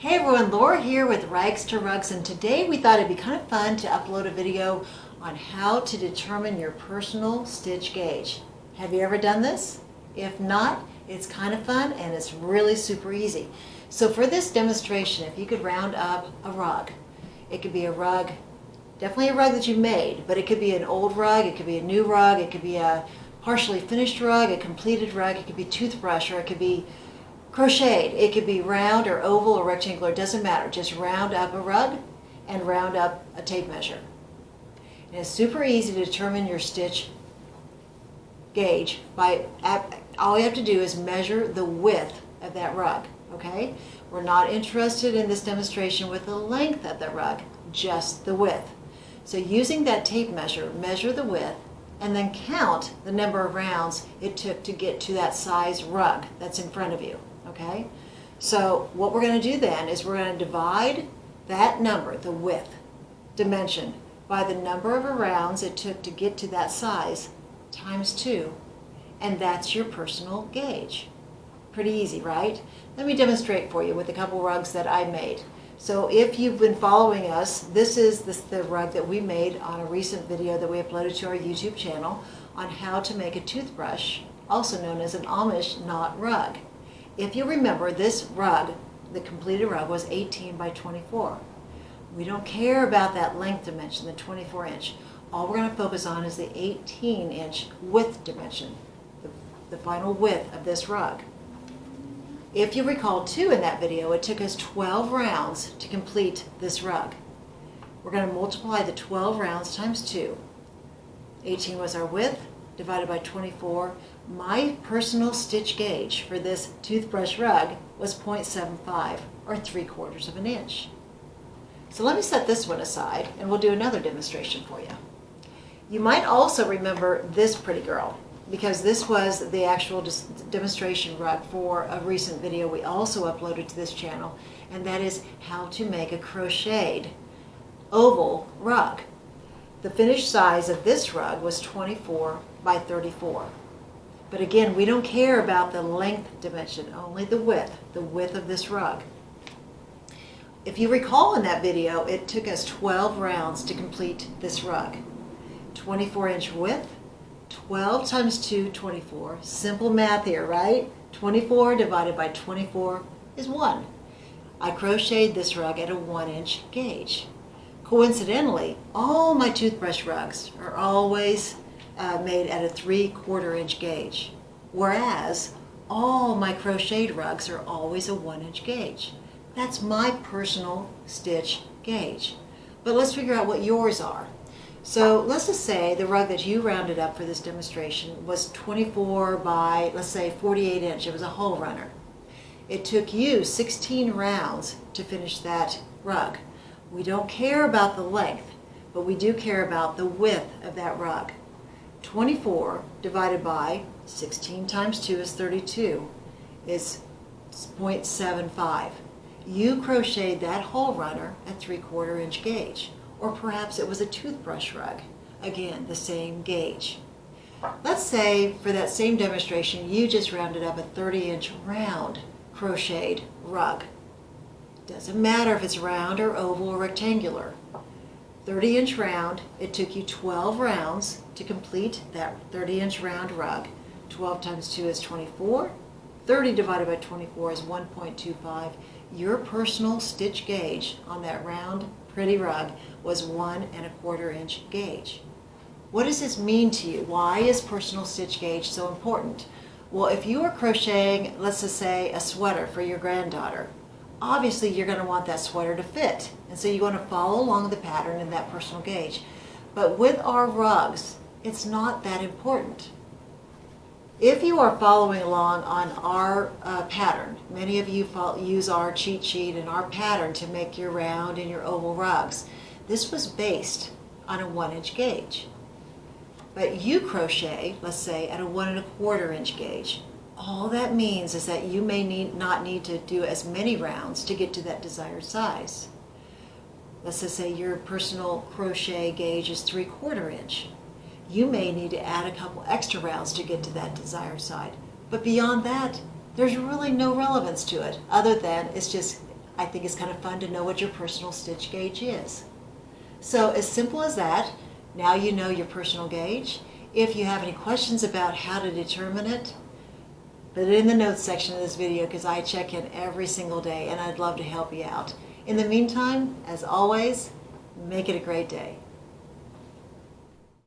Hey everyone, Laura here with Rags to Rugs, and today we thought it'd be kind of fun to upload a video on how to determine your personal stitch gauge. Have you ever done this? If not, it's kind of fun and it's really super easy. So for this demonstration, if you could round up a rug, it could be a rug, definitely a rug that you made, but it could be an old rug, it could be a new rug, it could be a partially finished rug, a completed rug, it could be toothbrush, or it could be crocheted. It could be round or oval or rectangular, it doesn't matter. Just round up a rug and round up a tape measure. And it's super easy to determine your stitch gauge by, all you have to do is measure the width of that rug, okay? We're not interested in this demonstration with the length of the rug, just the width. So using that tape measure, measure the width and then count the number of rounds it took to get to that size rug that's in front of you. Okay, so what we're going to do then is we're going to divide that number, the width dimension, by the number of rounds it took to get to that size times 2, and that's your personal gauge. Pretty easy, right? Let me demonstrate for you with a couple rugs that I made. So if you've been following us, this is the rug that we made on a recent video that we uploaded to our YouTube channel on how to make a toothbrush, also known as an Amish knot rug. If you remember, this rug, the completed rug, was 18 by 24. We don't care about that length dimension, the 24 inch. All we're going to focus on is the 18 inch width dimension, the final width of this rug. If you recall too, in that video, it took us 12 rounds to complete this rug. We're going to multiply the 12 rounds times 2. 18 was our width, divided by 24. My personal stitch gauge for this toothbrush rug was 0.75, or 3/4 of an inch. So let me set this one aside and we'll do another demonstration for you. You might also remember this pretty girl, because this was the actual demonstration rug for a recent video we also uploaded to this channel, and that is how to make a crocheted oval rug. The finished size of this rug was 24 by 34. But again, we don't care about the length dimension, only the width of this rug. If you recall in that video, it took us 12 rounds to complete this rug. 24 inch width, 12 times 2, 24. Simple math here, right? 24 divided by 24 is 1. I crocheted this rug at a 1 inch gauge. Coincidentally, all my toothbrush rugs are always made at a 3/4 inch gauge, whereas all my crocheted rugs are always a 1 inch gauge. That's my personal stitch gauge. But let's figure out what yours are. So let's just say the rug that you rounded up for this demonstration was 24 by, let's say, 48 inch. It was a hole runner. It took you 16 rounds to finish that rug. We don't care about the length, but we do care about the width of that rug. 24 divided by 16 times 2 is 32, is 0.75. You crocheted that hole runner at 3/4 inch gauge, or perhaps it was a toothbrush rug. Again, the same gauge. Let's say for that same demonstration, you just rounded up a 30 inch round crocheted rug. Doesn't matter if it's round or oval or rectangular. 30 inch round, it took you 12 rounds to complete that 30 inch round rug. 12 times 2 is 24. 30 divided by 24 is 1.25. Your personal stitch gauge on that round, pretty rug was 1.25 inch gauge. What does this mean to you? Why is personal stitch gauge so important? Well, if you are crocheting, let's just say, a sweater for your granddaughter, obviously you're going to want that sweater to fit, and so you want to follow along the pattern in that personal gauge. But with our rugs, it's not that important. If you are following along on our pattern, many of you use our cheat sheet and our pattern to make your round and your oval rugs. This was based on a 1 inch gauge. But you crochet, let's say, at a 1.25 inch gauge. All that means is that you may not need to do as many rounds to get to that desired size. Let's just say your personal crochet gauge is 3/4 inch. You may need to add a couple extra rounds to get to that desired size. But beyond that, there's really no relevance to it, other than it's just I think it's kind of fun to know what your personal stitch gauge is. So as simple as that, now you know your personal gauge. If you have any questions about how to determine it, put it in the notes section of this video because I check in every single day and I'd love to help you out. In the meantime, as always, make it a great day.